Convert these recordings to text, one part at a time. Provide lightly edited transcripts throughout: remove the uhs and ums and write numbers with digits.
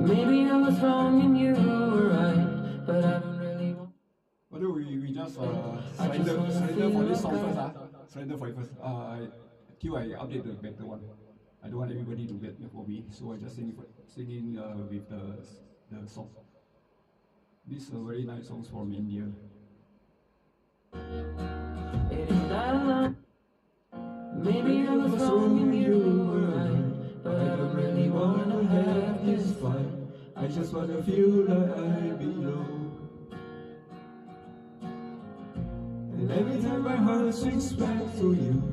Maybe I was wrong and you were right, but I don't really want. What do we just surrender for this song first, surrender for it first. Till I update the better one. I don't want everybody to get for me, so I just sing with the song. These are very nice songs from India. It ain't that long. Maybe I was wrong and you were right, but I don't really wanna have this fight. I just wanna feel like I belong. And every time my heart swings back to you,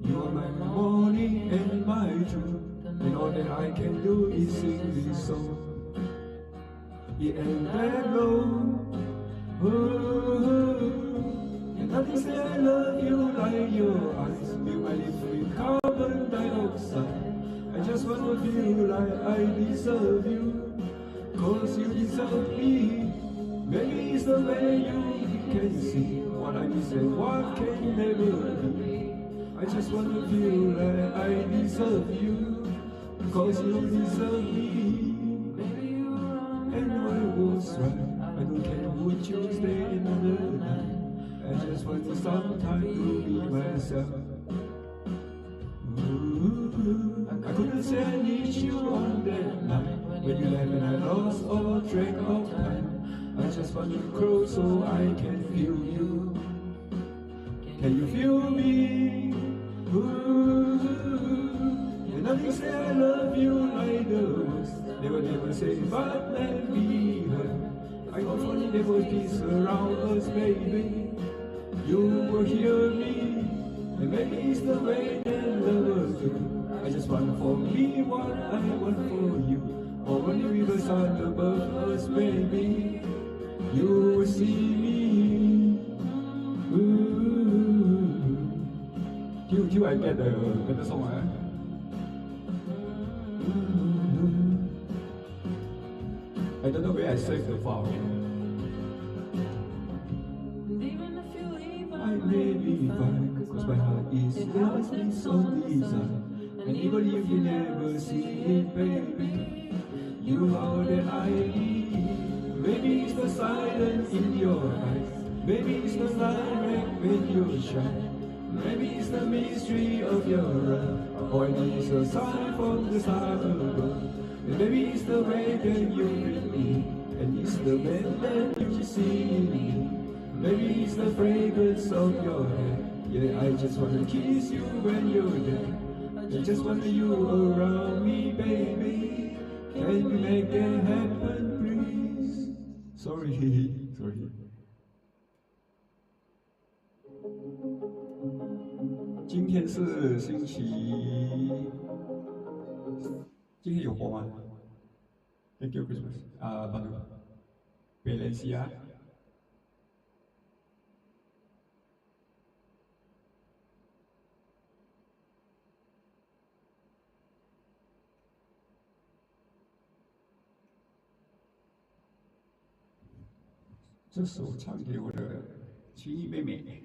you are my morning and my truth. And all that I can do is sing this song. It ain't that long. And nothing say I love you like your eyes. Fill my lips with carbon dioxide. I just wanna feel like I deserve you, cause you deserve me. Maybe it's the way you can see what I miss and what can never be. I just wanna feel like I deserve you, cause you deserve me. And I was right, I don't care who choose stay another night. I just want some time to be myself. I couldn't say I need you on that night when you left and I lost all track of time. I just want to grow so I can feel you. Can you feel me? And nothing say I love you like the words. They will never say but let me hurt. I got funny there was peace around us, baby. You will hear me. And maybe it's the way that lovers do. I just want for me what I want for you. Or when the rivers are above us, baby, you will see me. Till I get the better song, I don't know where I saved the file. I may be fine, cause my heart is lost in some desire. And even if you never see it, baby, you are that I need. Maybe it's the silence in your eyes. Maybe it's the light when you shine. Maybe it's the mystery of your love. Or maybe it's a sign from the star above. And maybe it's the way that you bring me. And it's the man that you see in me. Maybe it's the fragrance of your hair. Yeah, I just wanna kiss you when you're there. I just want you around me, baby. Can you make it happen, please? Sorry. 今天是星期，今天有播吗 ？Thank you Christmas. Baru. Valencia. 这首唱给我的亲姨妹妹。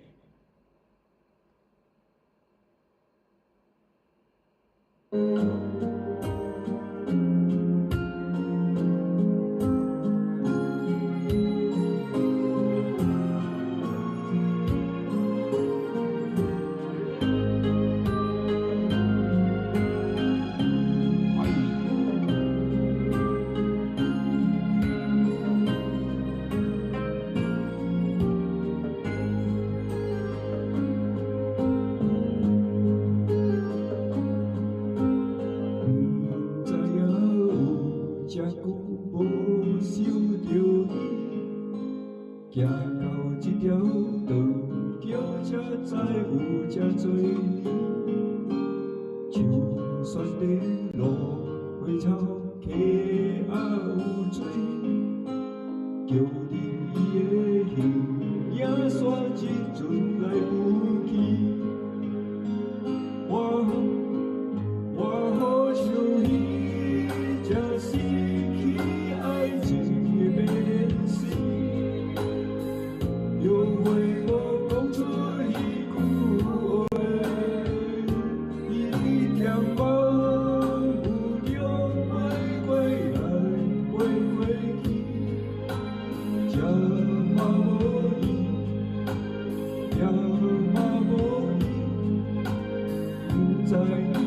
知你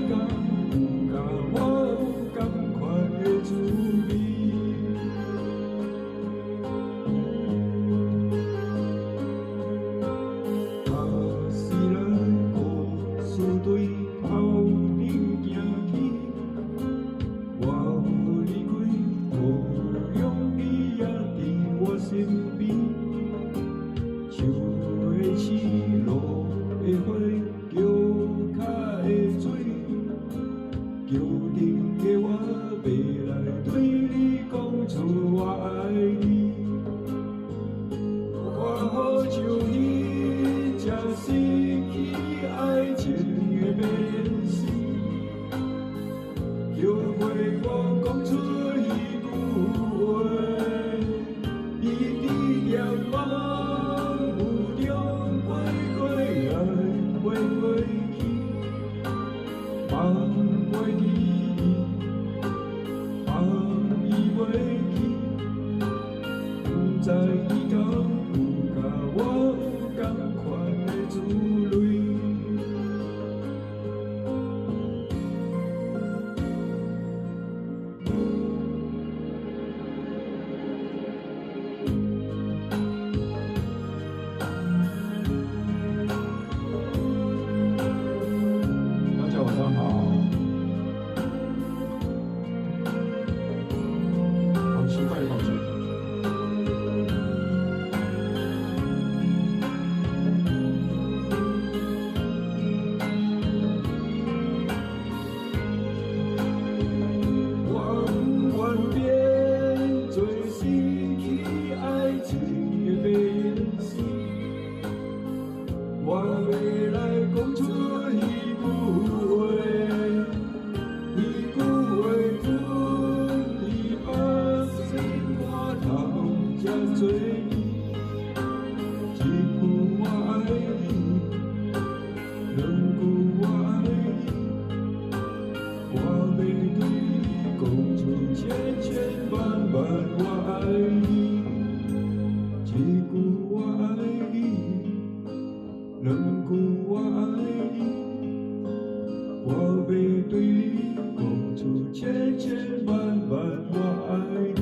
敢有甲我有同款的滋味？啊，时来故事对后面行去，我无离开，无用你也伫我身边。树的刺，路的花，桥脚的水，桥顶的我要来对你讲出我爱你。我好像迄只失去爱情的免死，叫陪我讲出迄句话，伊伫念梦有中飞过来，飞过去，放袂记，放伊袂记，不知伊敢有甲我有同款的滋味。大家晚上好，好奇怪的感觉。万变做失去爱情的变死，我要来讲出迄句话，迄句话吞你把心肝头才做伊，一句我爱你，两句我爱你，我要对你讲出千千万万我爱你，一句我爱你，两句我爱你，我要对你讲出千千万万我爱你。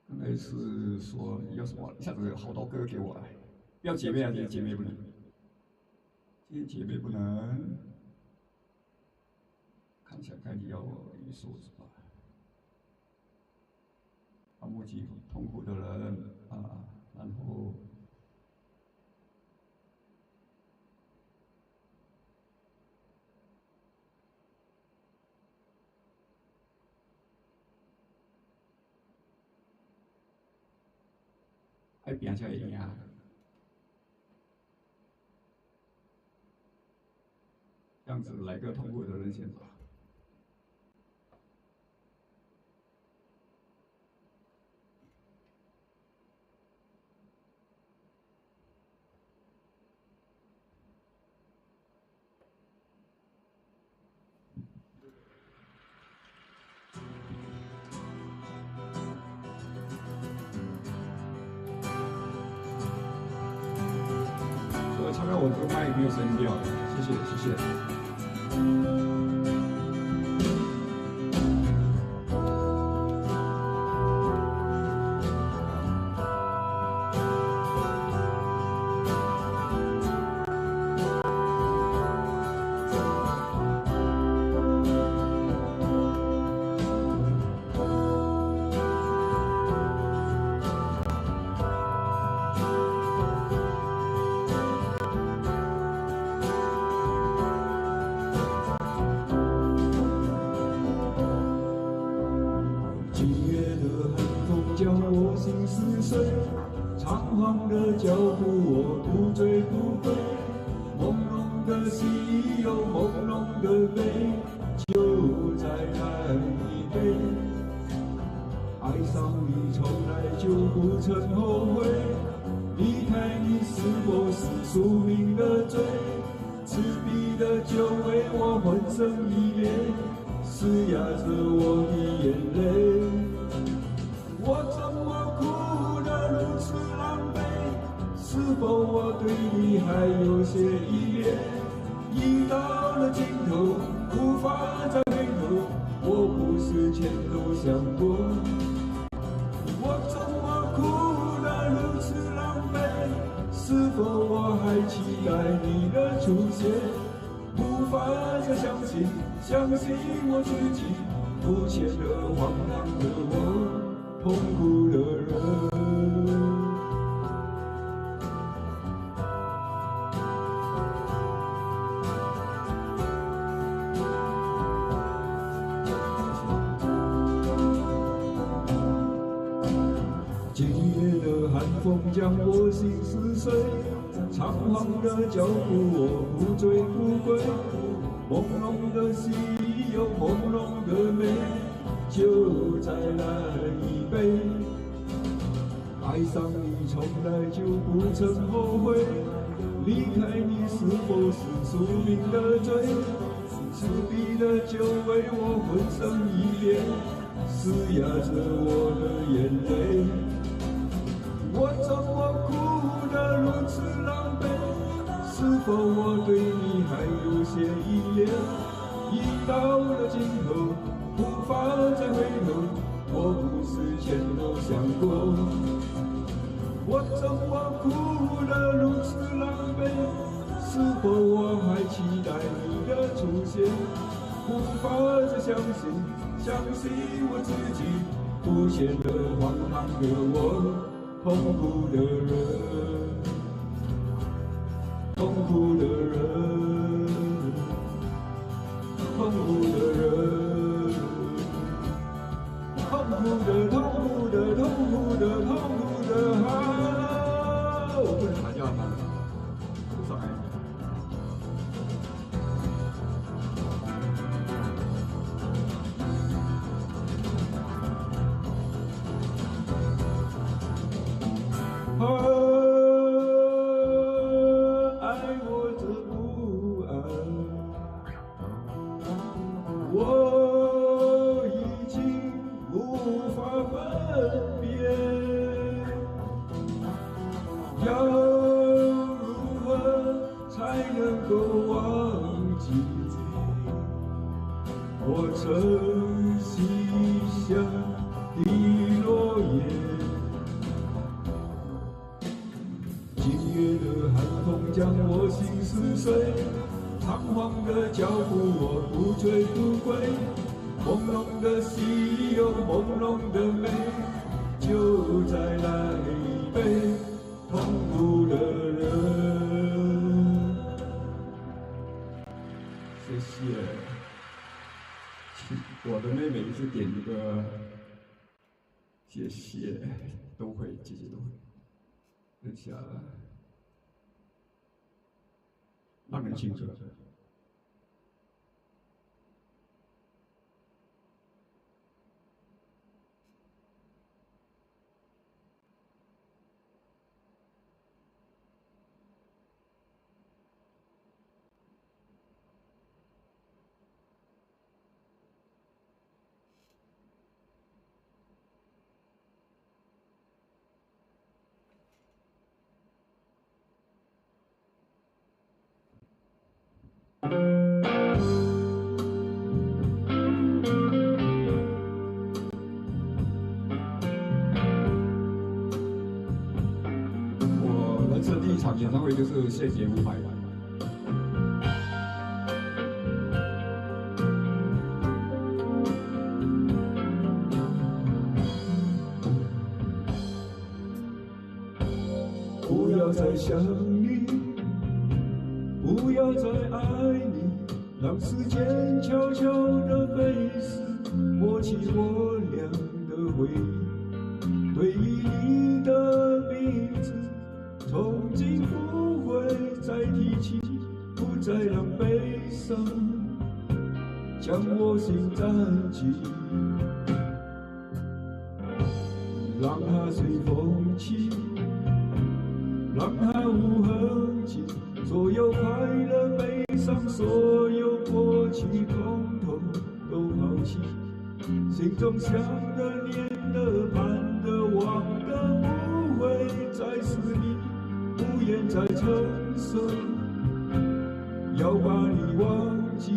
刚才是说要什么？一下子好多歌给我来，要姐妹啊，今天姐妹不能，今天姐妹不能。看一下该你要一首什么？目击痛苦的人啊，然后。爱拼才会赢。这样子来个痛苦的人先吧。前面我这个麦没有声音掉，谢谢谢谢。叫我心似水，仓皇的脚步我不醉不归，朦胧的心有朦胧的美，就再来一杯。爱上你从来就不曾后悔，离开你是否是宿命的罪？赤壁的酒为我浑身依恋，嘶哑着我的眼泪。我怎么哭得如此狼狈？是否我对你还有些依恋？已到了尽头，无法再回头，我不是全都想过。我怎么哭得如此狼狈？是否我还期待你的出现？无法再相信我自己，肤浅的、荒唐的我，痛苦的人。今夜的寒风将我心撕碎，仓皇的脚步我不醉不归，朦胧的喜有朦胧的美，就再来一杯。爱上你从来就不曾后悔，离开你是否是宿命的罪？赤壁的酒为我浑身依恋，嘶哑着我的眼泪。我怎么哭得如此狼狈？是否我对你还有些依恋？已到了尽头，无法再回头，我不是全都想过。我怎么哭得如此狼狈？是否我还期待你的出现？无法再相信我自己，不显得荒唐的我，痛苦的人，痛苦的人，痛苦的人，痛苦的，痛苦的，痛苦的，痛苦的啊！我不能喊叫他，不上来。爱我的不安，我已经无法分辨，要如何才能够忘记我曾许下的诺言？今夜的寒风将我心撕碎，仓皇的脚步我不醉不归，朦胧的喜有朦胧的美，就再来一杯痛苦的人。谢谢。我的妹妹一直点一个，谢谢，都会，姐姐都会。等下，让人清楚。我人生第一场演唱会就是献给伍佰。不要再想你，不要再爱你，让时间悄悄地飞逝，抹去我俩的回忆，对于你的名字，从今不会再提起，不再让悲伤将我心占据，让它随风起，让它无痕迹，所有快乐悲伤，所有过去，统统都抛弃。心中想的、念的、盼的、望的，不会再是你，不愿再承受，要把你忘记。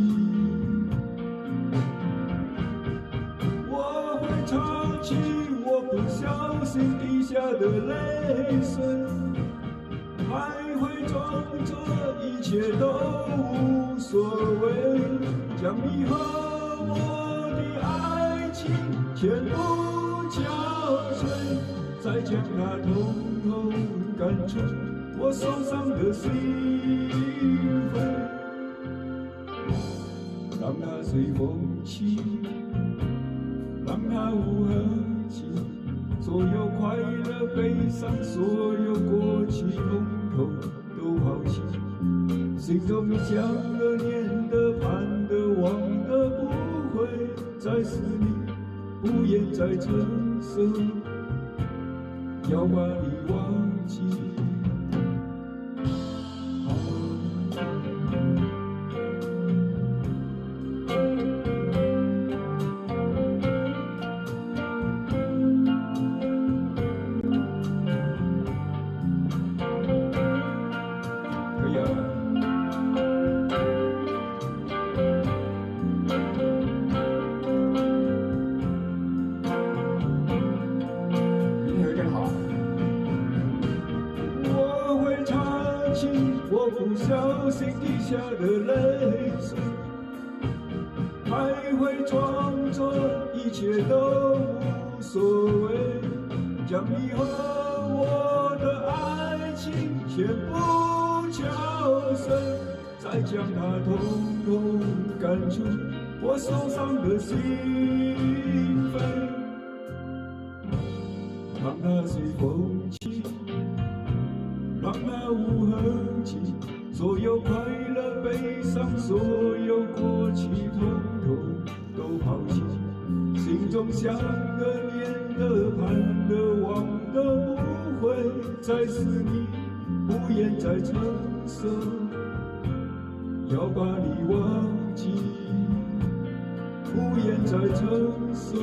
我会唱起我不小心滴下的泪水，还会装作一切都无所谓，将你和我的爱情全部敲碎，再将它统统赶出我受伤的心扉，让它随风起，让它无痕迹，所有快乐悲伤，所有过去，统统都抛弃。心中想的、念的、盼的、望的，不会再是你，不愿再承受，要把你忘记。可以啊。我会唱起我不小心滴下的泪水，还会装作一切都无所谓，将你和我的爱情全部敲碎，再将它统统赶出我受伤的心扉，让它随风起，让它无痕迹，所有快乐悲伤，所有过去，统统都抛弃。心中想的、念的、盼的、望的，不会再是你，不愿再承受，要把你忘记，不愿再承受，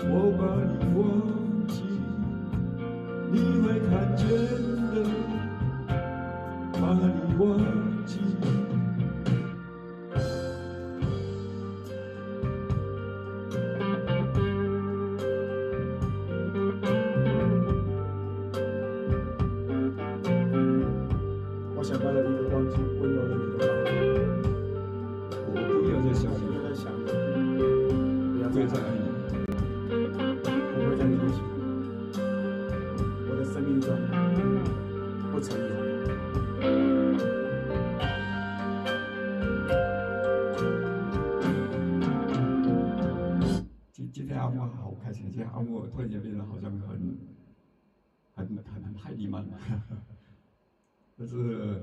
我把你忘记。你会看见的，把你忘记。我想到了一个忘记温柔的你的方法，我不要再想不你，要再想你，不要不会再再爱你，爱你。不会再联系你，我的生命中不曾有。今天阿莫好开心，今天阿莫突然间变得好像很太利慢了，但是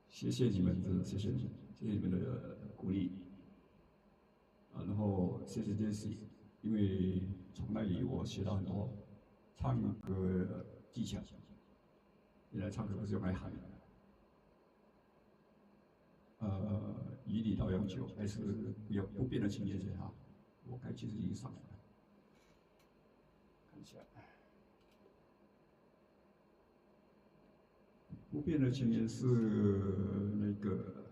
谢谢你们，真的谢谢你们的鼓励啊，然后谢谢 Jessie， 因为从那里我学到很多唱歌技巧，原来唱歌不是用来喊的。以礼到永久，还是有不变的情节是哈，我该其实已经上来了，看一下，不变的情节是那个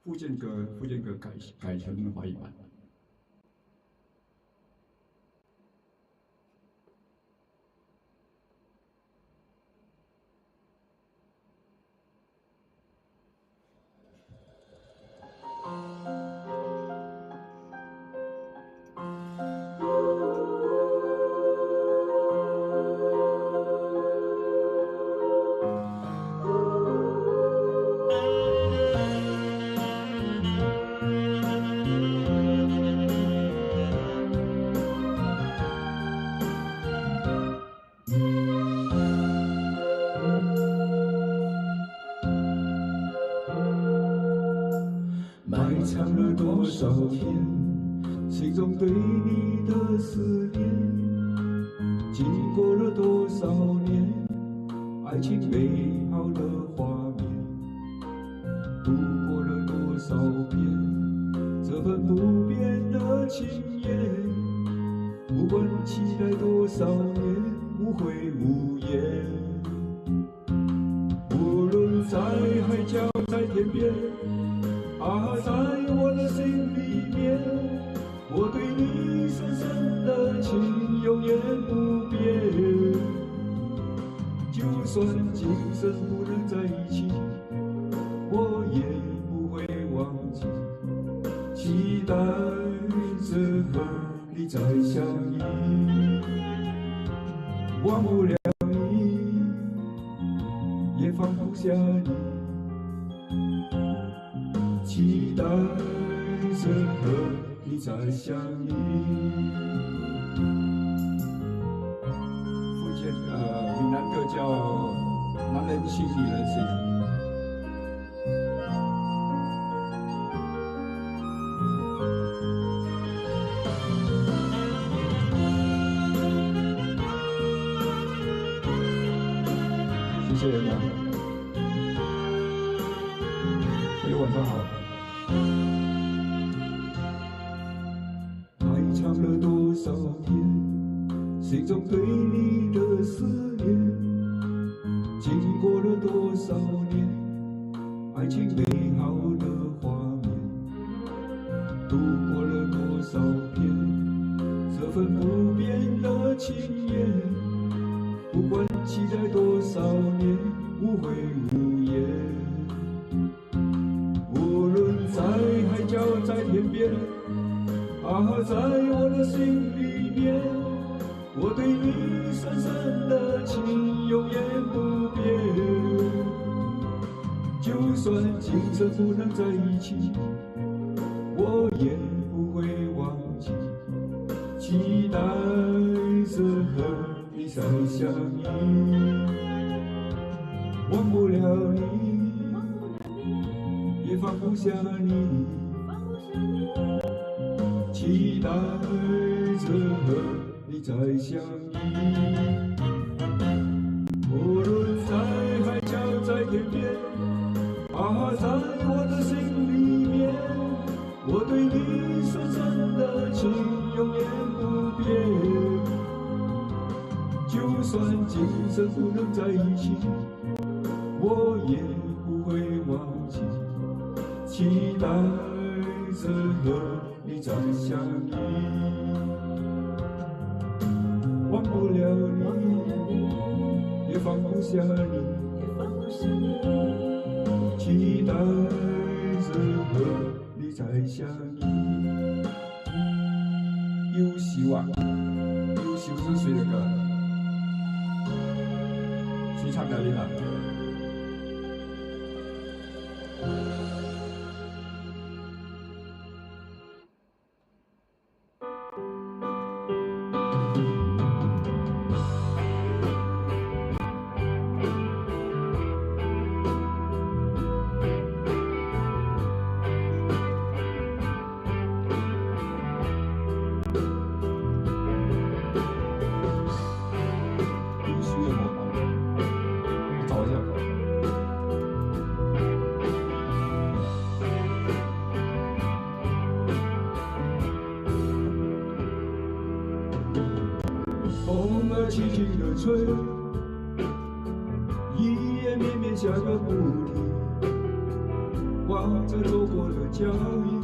附件歌改成华语版。唱了多少遍，心中对你的思念。经过了多少年，爱情美好的画面，度过了多少遍这份不变的情缘。不管期待多少年，无悔无言。无论在海角在天边，在我的心里面，我对你深深的情永远不变。就算今生不能在一起，我也不会忘记，期待着和你再相遇。忘不了你，也放不下你，期待着和你再相遇。福建闽南歌叫《男人心女人心》。谢谢大家，大家晚上好。还唱了多少遍，心中对你的思念。经过了多少年，爱情美好的画面，度过了多少遍这份不变的情缘。不管期待多少年，无悔无言。无论在海角在天边，在我的心里面，我对你深深的情永远不变。就算今生不能在一起，我也不会忘记，期待着和你再相遇。忘不了你，也放不下你，期待着和你再相遇。无论在海角在天边，在我的心里面，我对你深深的情永远不变。就算今生不能在一起，我也不会忘记，期待着和你再相遇。忘不了你，也放不下你，期待着和你再相遇。有希望，有希望是谁的歌？谁唱的？你呢？风儿轻轻地吹，一夜绵绵下个不停。望着走过的脚印，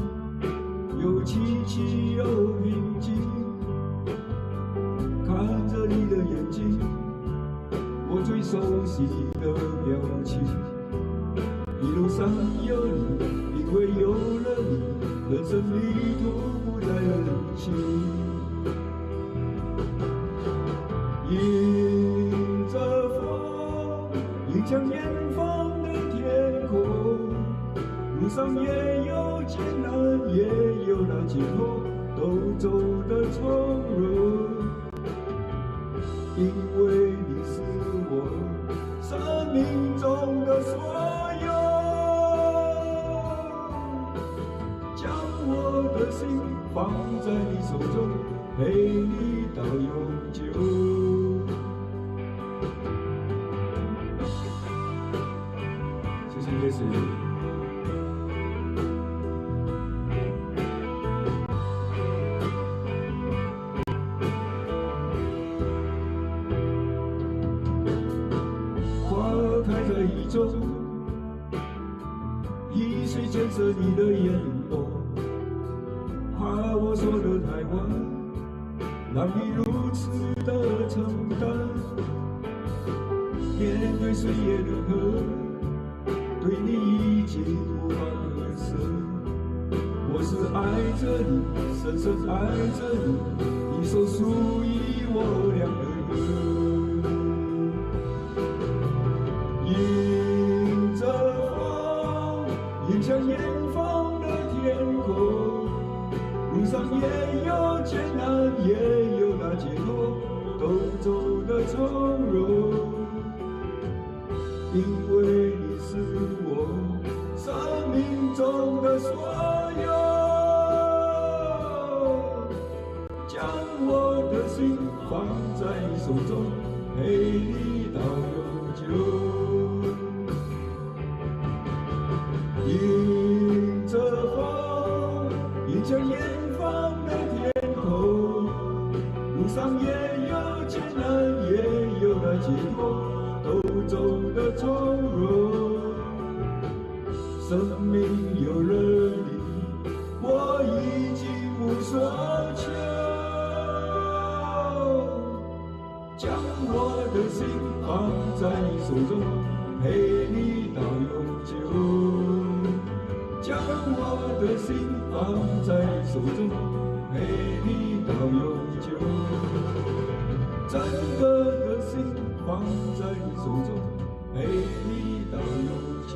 有凄凄有平静。看着你的眼睛，我最熟悉的表情。一路上有你，因为有了你，人生旅途不再冷清。迎着风，迎向远方的天空，路上也有艰难，也有那尽头，都走得从容。因为你是我生命中的所有，放在你手中，陪你到永久。谢谢耶稣。花开在雨中，雨水溅着你的眼眸，怕我说的太晚，让你如此的承担。面对岁月的河，对你已经无法割舍。我是爱着你，深深爱着你，一首属于我俩的歌。迎着风，迎向远方的天空，路上也有艰难，也有那解脱，都走得从容。因为你是我生命中的所有，将我的心放在你手中，陪你到永久。迎着风，迎向远方的天空，路上也有艰难，也有那解脱，都走得从容。生命有了你，我已经无所求，将我的心放在你手中，陪你到永久。将我的心放在你手中，陪你到永久。整个的心放在你手中，陪你到永久。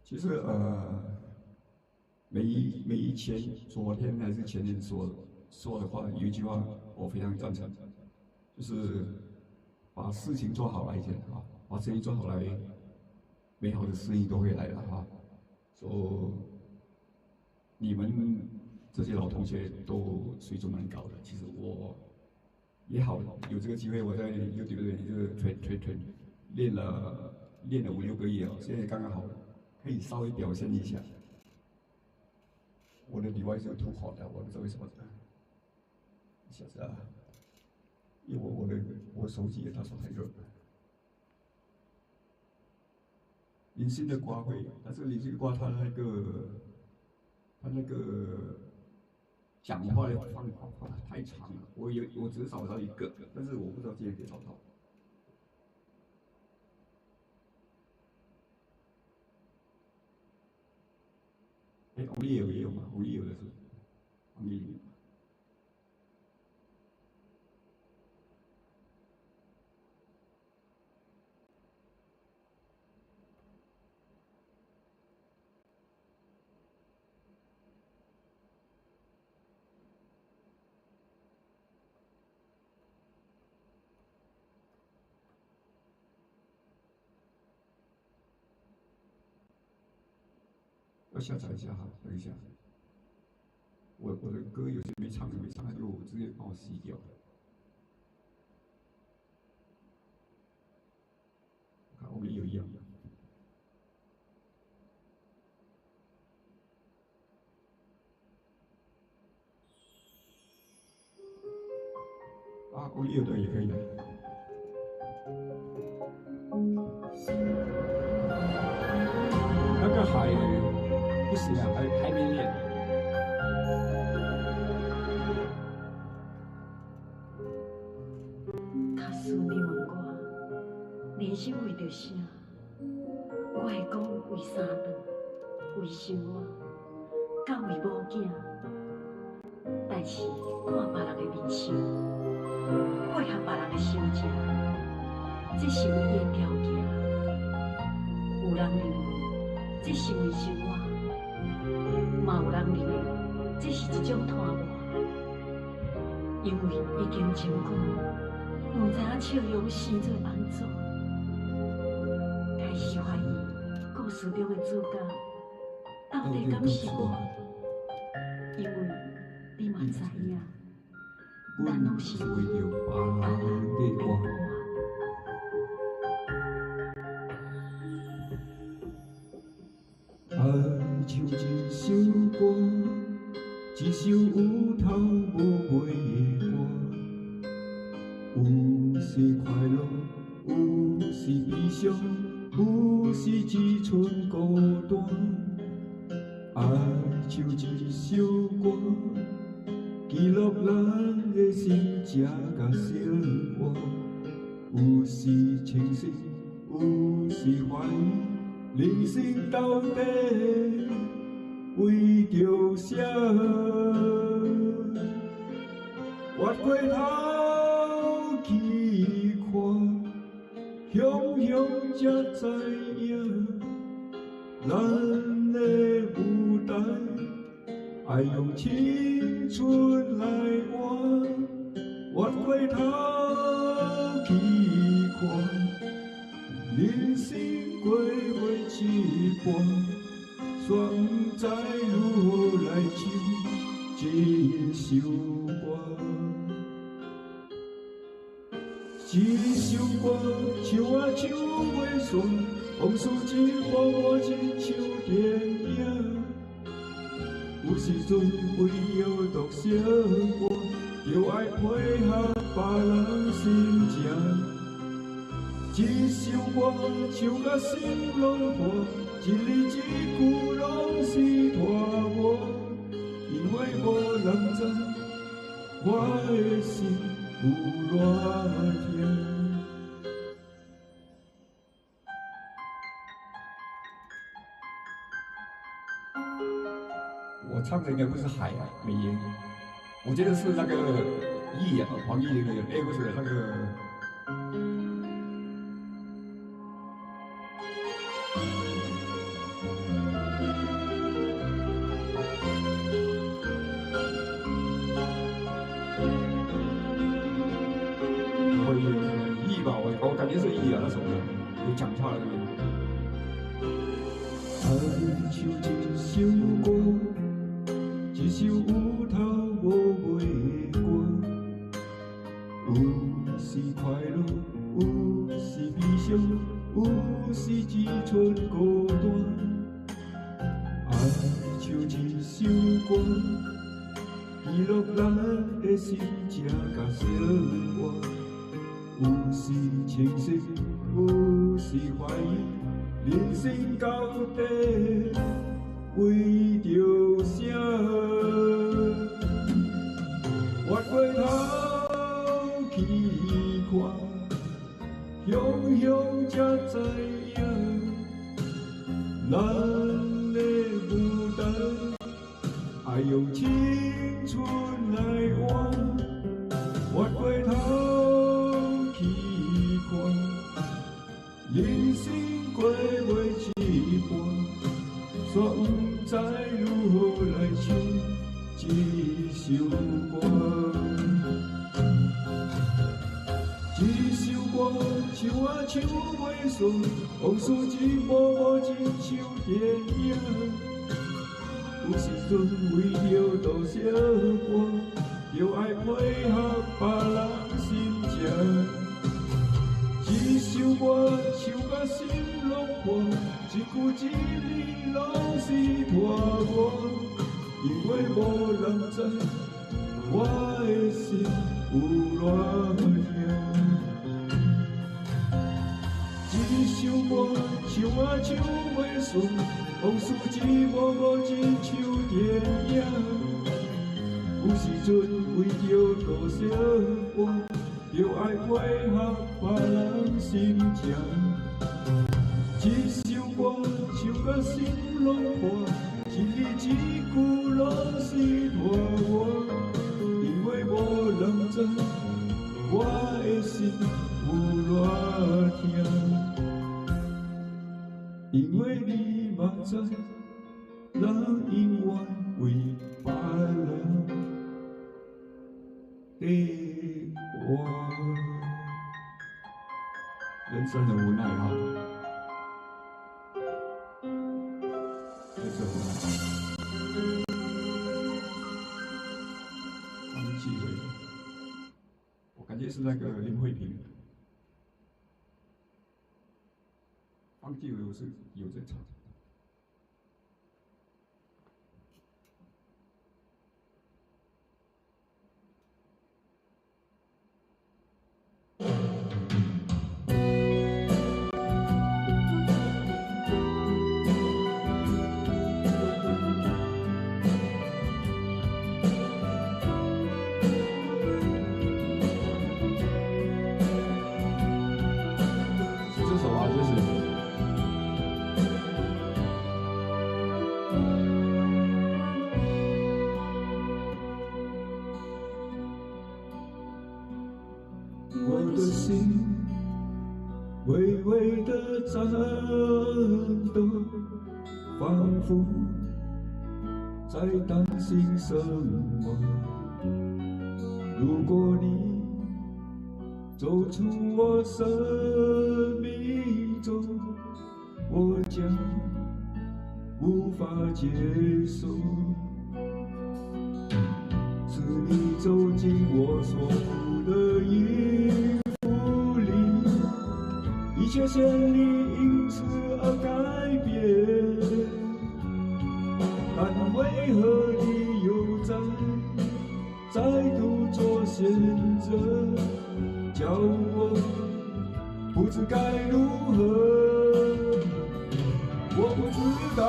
其实每一前昨天还是前天说的话，有一句话我非常赞成，就是把事情做好来先啊，把生意做好来，美好的事情都会来了啊。说你们这些老同学都水准蛮高的，其实我也好有这个机会，我在 YouTube 里就是练了5、6个月哦，现在刚刚好可以稍微表现一下。我的里外是有涂好的，我不知道为什么。一下子啊，因为我手机也打手太热了。零星的刮会，但是零星的刮它那个讲话的方法太长了，我只找到一个，但是我不知道今天可以找到。哎，网页也有吗？网页有的是，网页有。要下载一下哈，等一下。我的歌有些没唱，他就直接帮我洗掉了。看我们有一样的。啊，我有的也可以的。那个海不行啊，还没练。假使你问我，人生为着啥？我会讲为三顿，为生活，甲为某囝。但是看别人的面相，配合别人的心情，这是唯一的条件。有人认为这是为生活，嘛有人认为这是一种拖磨，因为已经情过，唔知影笑容生做安怎，开始怀疑故事中的主角到底敢是我，因为你嘛知影，咱拢是是为着别别人人的的活。活。爱像一首歌，一首有头无尾的歌，有时快乐，有时悲伤，有时只剩孤单。爱像一首歌，记录咱的心情甲生活，有时清醒，有时怀疑。人生到底为着啥？越过头去看，雄雄才知影，咱的舞台爱用青春来换。越过头去看。人生过袂一半，煞不知如何来唱这首歌。这首歌唱啊唱袂煞，往事一幕幕亲像电影。有时阵为了读小歌，就爱配合别人心情。这首歌唱甲心拢破，一字一句拢是拖磨，因为无人知我的心有偌痛。我唱的应该不是海啊，美颜，我觉得是那个易啊，黄易的那个，哎，不是那个。易吧，我感觉是易啊，那首歌有讲话的那个。爱像一首歌，一首有头无尾的歌，有时快乐，有时悲伤，有时只剩孤单。爱像一首歌，记录咱的心情甲生活。有时清醒，有时怀疑，人生到底为着啥？越过头去看，雄雄才知影，咱的舞台爱用青春来换。越过头去看，人生过袂一半，煞不知如何来唱这首歌。这首歌唱啊唱袂煞，往事一幕幕亲像电影。有时阵为着读小歌，就爱配合别人心情。这首歌唱甲心拢破，一句一字拢是拖磨，因为无人知我的心有偌痛。这首歌唱啊唱袂煞，往事一幕幕亲像电影。有时阵为着读小歌，就爱配合别人心情。这首歌唱甲心拢破，一字一句拢是拖磨，因为无人知我的心有偌痛。因为你嘛知，让因为为罢了给我。人生的无奈哈，人生无奈。放弃回，我感觉是那个林慧萍。放弃回我是有在唱。这首啊，就是我的心微微的颤抖，仿佛在担心什么。如果你走出我生命中，我将无法接受。是你走进我所负的衣服里，一切线里因此而改变。但为何你又再度做选择？叫我不知该如何，我不知道，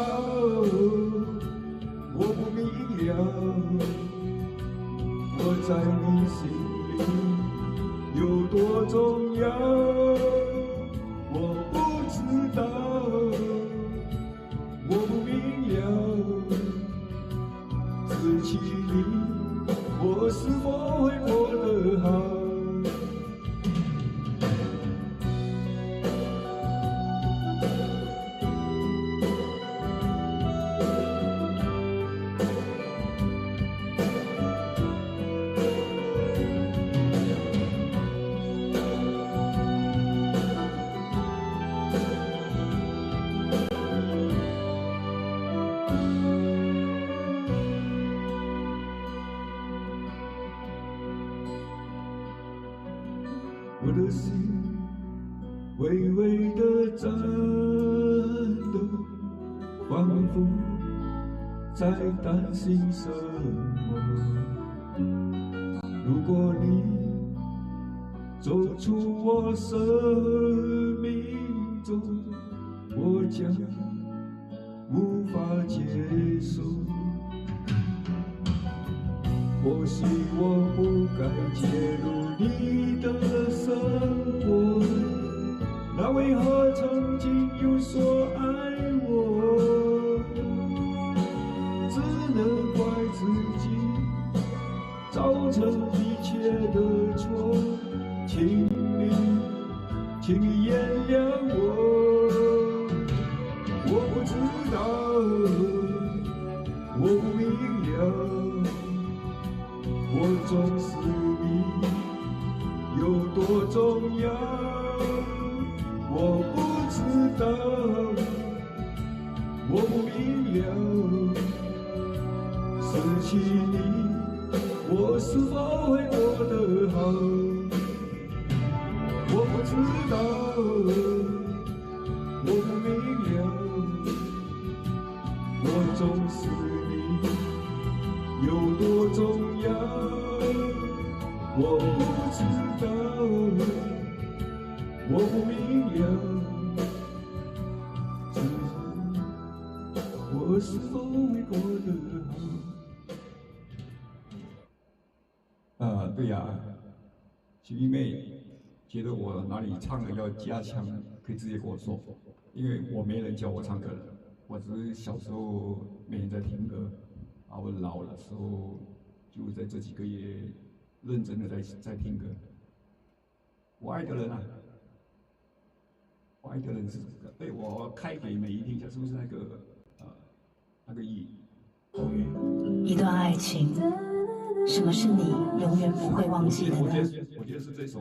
我不明了，我在你心里有多重要，我不知道，我不明了，失去你，我是否会过得好？我的心微微的颤抖，仿佛在担心什么。如果你走出我生命中，我将无法接受。或许我不该介入你的生活，那为何曾经有所爱我？只能怪自己造成一切的错，请你原谅我。我不知道，我不明了。我重视你有多重要，我不知道，我不明了，失去你，我是否会过得好？我不知道，我不明了，我重视你有多重要。我不知道，我不明了，之后我是否会过得好？对呀，徐一妹觉得我哪里唱的要加强，可以直接跟我说，因为我没人教我唱歌的，我只是小时候每天在听歌，啊，我老的时候就在这几个月。认真的在听歌，我爱的人啊，我爱的人是这个，对我开给每一天，是不是那个个意后语。一段爱情，什么是你永远不会忘记的我呢？觉得是这首。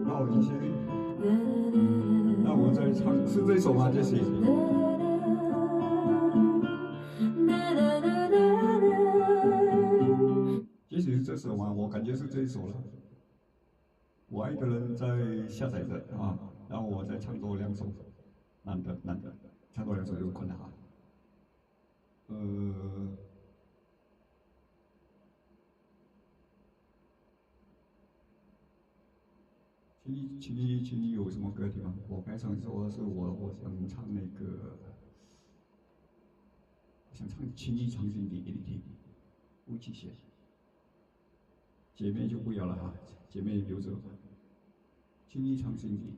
那我就先，那我再唱，是这首吗？这是。也许是这首吗？我感觉是这一首了。我爱的人在下载着啊，然后我再唱多2首，难得，唱多2首有困难啊。请你有什么歌题吗？我刚才说是我想唱那个，我想唱《情意长心底》给你听，吴启贤。姐妹就不要了哈，姐妹留着吧。情意长心底。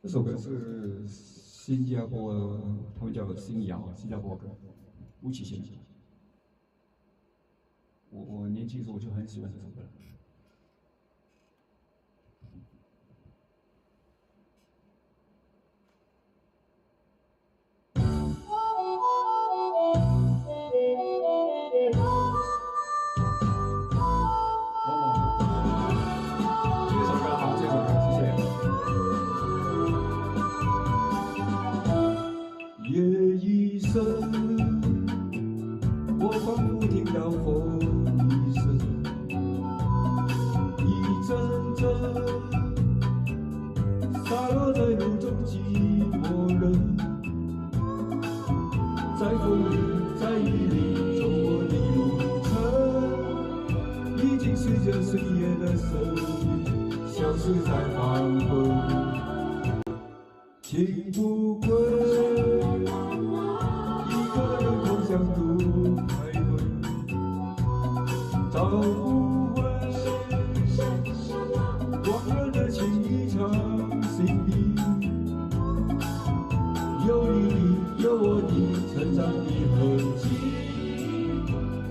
这首歌是新加坡，他们叫新谣，新加坡歌，吴启贤。我年轻的时候我就很喜欢这首歌。我仿佛听到风一声，一阵阵洒落在路中寂寞人，在风里，在雨里走我的路程，已经随着岁月的声音消失在黄昏，情不归。相渡徘徊，找不回往日的情意藏心底，有你有我的成长的痕迹，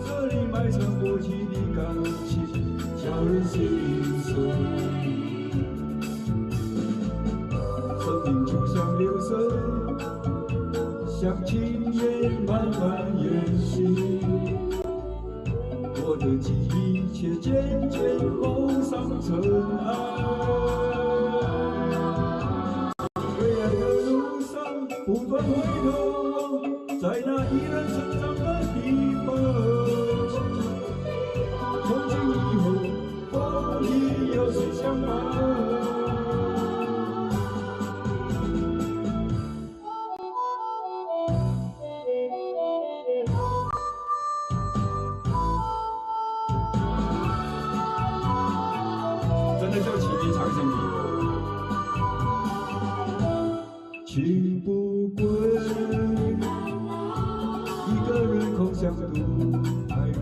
这里埋藏过去的感情，叫人心碎。生命就像流水，像情缘慢慢延续，我的记忆却渐渐蒙上尘埃。为爱的路上不断回头望，在那依然成长的地方，从今以后风里有谁相伴？情不归，一个人空相渡徘徊，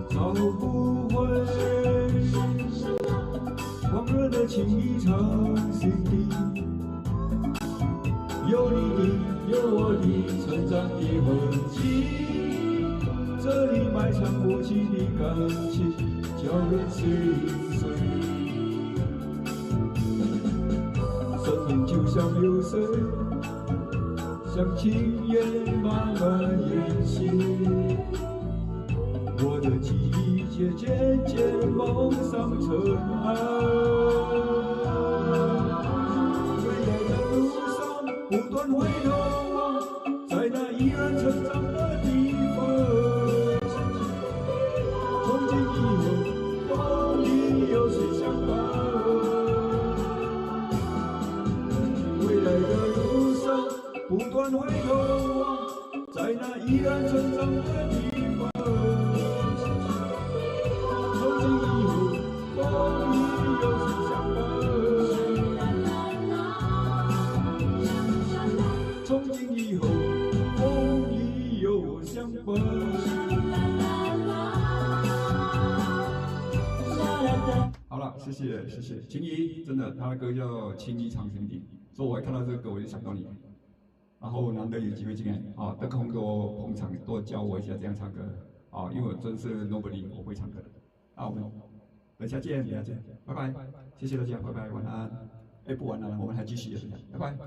找不回往日的情意藏心底，有你的，有我的成长的痕迹，这里埋藏过去的感情，叫人心碎。生命就像流水，像情缘慢慢延续，我的记忆却渐渐蒙上尘埃。回来的路上不断回头望，在那依然成长的地方。从今以后，风里有谁相伴？回来的路上不断回头望，在那依然成长的地方。从今以后，风里有谁相伴？从今以后，风里有我相伴。好了，谢谢谢谢秦怡，真的，他的歌叫《情谊长青地》，所以我一看到这个歌我就想到你。然后难得有机会进来啊，德空多捧场，多教我一下这样唱歌啊，因为我真是 nobody， 我会唱歌的。啊，我们等下见，等下见，拜拜，谢谢大家，拜拜，晚安。哎，不晚安了，我们还继续，拜拜。